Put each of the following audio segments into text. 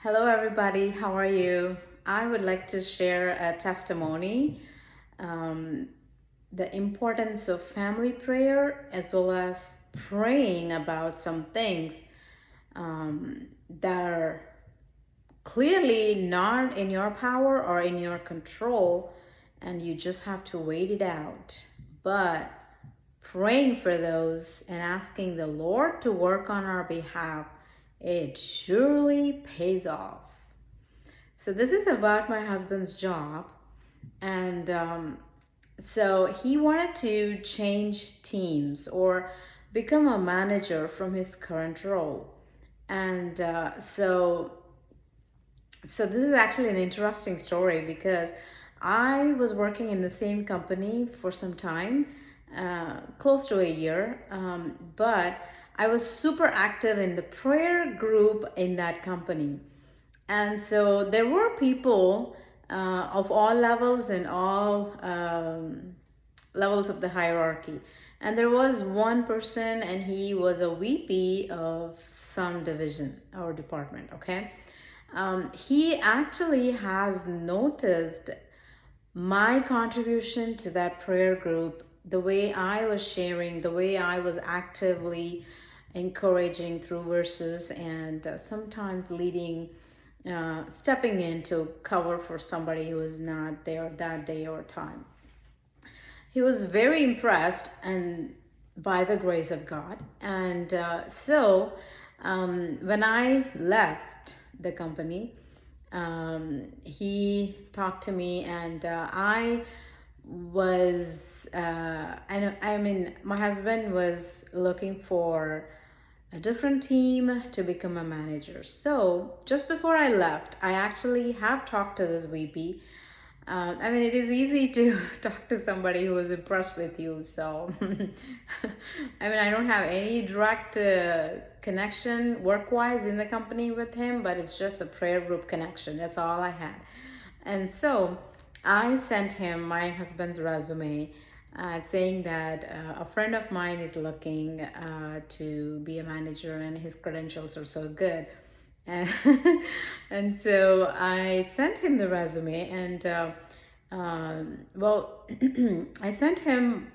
Hello, everybody. How are you? I would like to share a testimony, um, the importance of family prayer, as well as praying about some things that are clearly not in your power or in your control, and you just have to wait it out. But praying for those and asking the Lord to work on our behalf, it surely pays off. So this is about my husband's job, and so he wanted to change teams or become a manager from his current role, and so this is actually an interesting story because I was working in the same company for some time, close to a year, but I was super active in the prayer group in that company. And so there were people of all levels and all levels of the hierarchy. And there was one person, and he was a VP of some division or department, okay? He actually has noticed my contribution to that prayer group, the way I was sharing, the way I was actively encouraging through verses and sometimes leading, stepping in to cover for somebody who was not there that day or time. He was very impressed and by the grace of God. And when I left the company, he talked to me, and I was, I mean, my husband was looking for a different team to become a manager. So just before I left, I actually have talked to this VP. I mean, it is easy to talk to somebody who is impressed with you. So, I mean, I don't have any direct connection work wise in the company with him, but it's just a prayer group connection. That's all I had. And so I sent him my husband's resume, saying that a friend of mine is looking to be a manager and his credentials are so good. And so I sent him the resume, and well, I sent him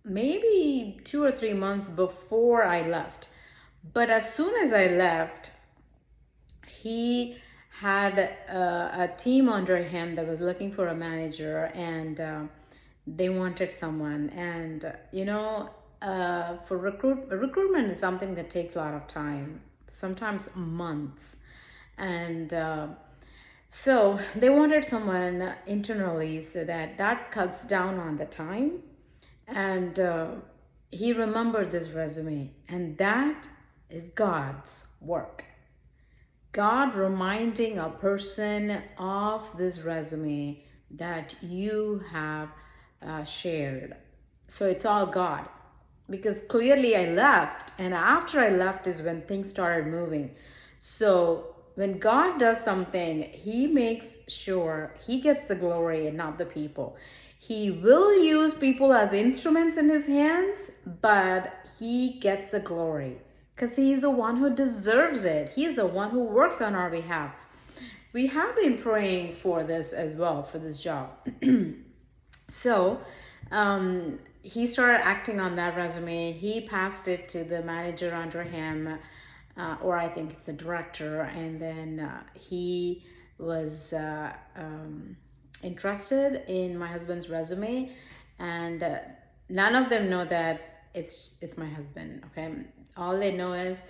maybe 2 or 3 months before I left. But as soon as I left, he had a team under him that was looking for a manager, and they wanted someone. And for recruitment is something that takes a lot of time, sometimes months. And so they wanted someone internally, so that cuts down on the time. And he remembered this resume, and that is God's work. God reminding a person of this resume that you have shared. So it's all God. Because clearly I left, and after I left is when things started moving. So when God does something, he makes sure he gets the glory and not the people. He will use people as instruments in his hands, but he gets the glory because he's the one who deserves it. He's the one who works on our behalf. We have been praying for this as well, for this job. So he started acting on that resume. He passed it to the manager under him, or I think it's the director, and then he was interested in my husband's resume, and none of them know that it's my husband. Okay, all they know is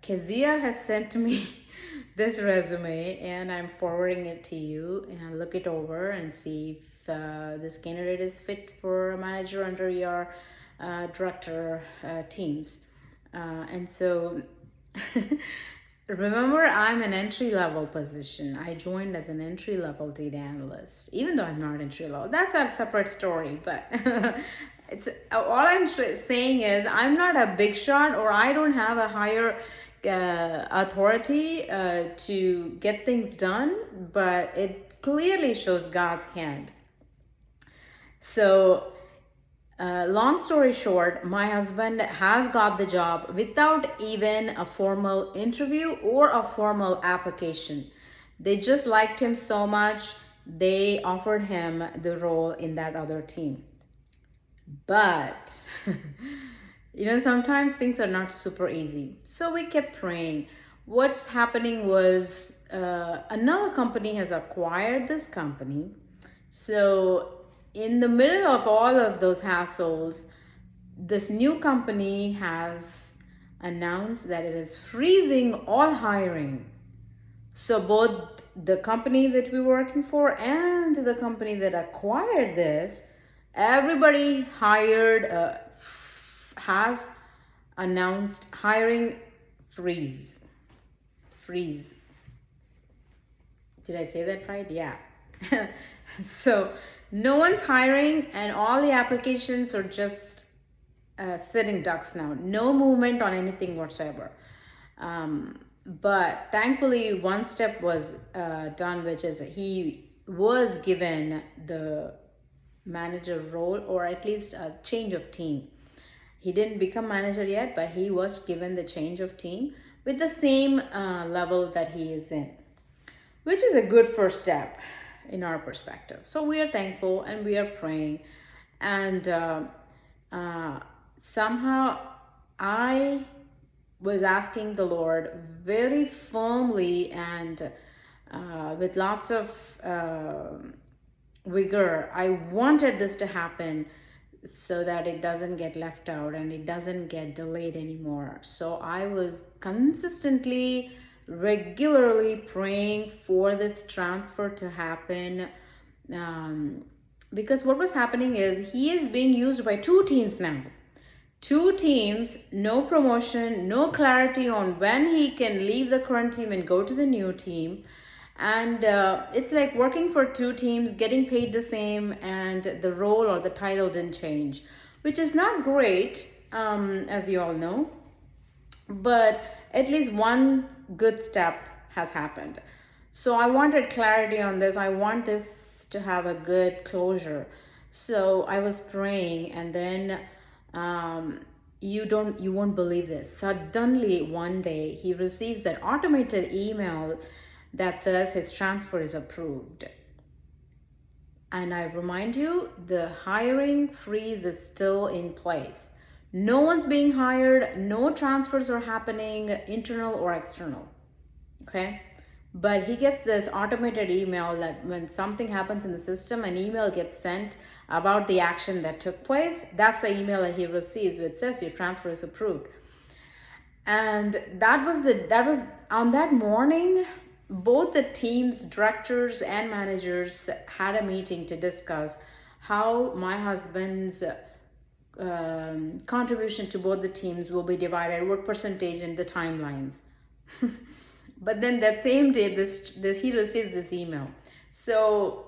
Kezia has sent me this resume, and I'm forwarding it to you, and look it over and see if this candidate is fit for a manager under your director teams. And so remember, I'm an entry-level position. I joined as an entry-level data analyst, even though I'm not entry-level. That's a separate story, but it's all I'm saying is I'm not a big shot, or I don't have a higher authority to get things done, but it clearly shows God's hand. So Long story short, my husband has got the job without even a formal interview or a formal application. They just liked him so much, they offered him the role in that other team. But, sometimes things are not super easy. So we kept praying. What's happening was another company has acquired this company. So, in the middle of all of those hassles, this new company has announced that it is freezing all hiring. So, both the company that we were working for and the company that acquired this, everybody hired, has announced hiring freeze. Freeze. Did I say that right? Yeah. So no one's hiring, and all the applications are just sitting ducks now. No movement on anything whatsoever. But thankfully, one step was done, which is he was given the manager role, or at least a change of team. He didn't become manager yet, but he was given the change of team with the same level that he is in, which is a good first step in our perspective. So we are thankful and we are praying. And somehow I was asking the Lord very firmly and with lots of vigor. I wanted this to happen so that it doesn't get left out and it doesn't get delayed anymore. So I was consistently, regularly praying for this transfer to happen, because what was happening is he is being used by two teams now. Two teams, no promotion, no clarity on when he can leave the current team and go to the new team. And it's like working for two teams, getting paid the same, and the role or the title didn't change, which is not great, as you all know. But at least one good step has happened. So I wanted clarity on this. I want this to have a good closure. So I was praying, and then you won't believe this. Suddenly one day he receives that automated email that says his transfer is approved. And I remind you, the hiring freeze is still in place. No one's being hired, no transfers are happening, internal or external. Okay? But he gets this automated email that when something happens in the system, an email gets sent about the action that took place. That's the email that he receives, which says your transfer is approved. And that was on that morning, both the team's directors and managers had a meeting to discuss how my husband's contribution to both the teams will be divided, what percentage, and the timelines. But then that same day, he receives this email. So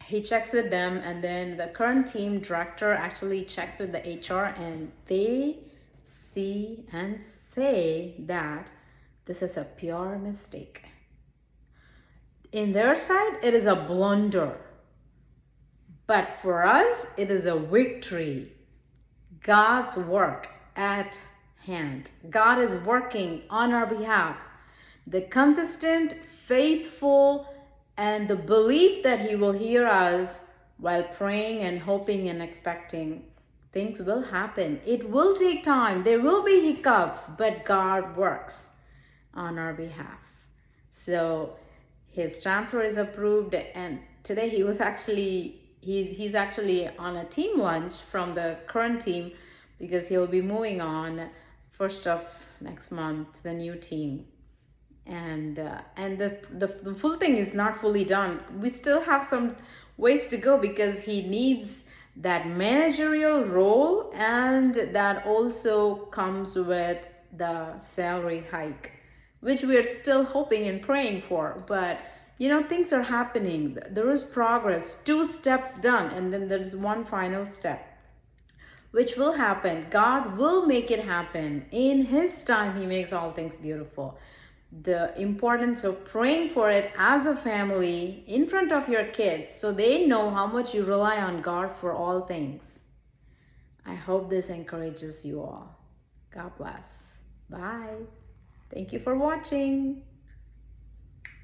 he checks with them, and then the current team director actually checks with the HR, and they see and say that this is a pure mistake. In their side, it is a blunder. But for us, it is a victory. God's work at hand. God is working on our behalf. The consistent, faithful, and the belief that he will hear us while praying and hoping and expecting, things will happen. It will take time. There will be hiccups, but God works on our behalf. So his transfer is approved, and today he was actually he's actually on a team lunch from the current team, because he'll be moving on first of next month to the new team. And the full thing is not fully done. We still have some ways to go, because he needs that managerial role, and that also comes with the salary hike, which we are still hoping and praying for. But things are happening. There is progress. 2 steps done, and then there is one final step, which will happen. God will make it happen. In his time, he makes all things beautiful. The importance of praying for it as a family in front of your kids, so they know how much you rely on God for all things. I hope this encourages you all. God bless. Bye. Thank you for watching.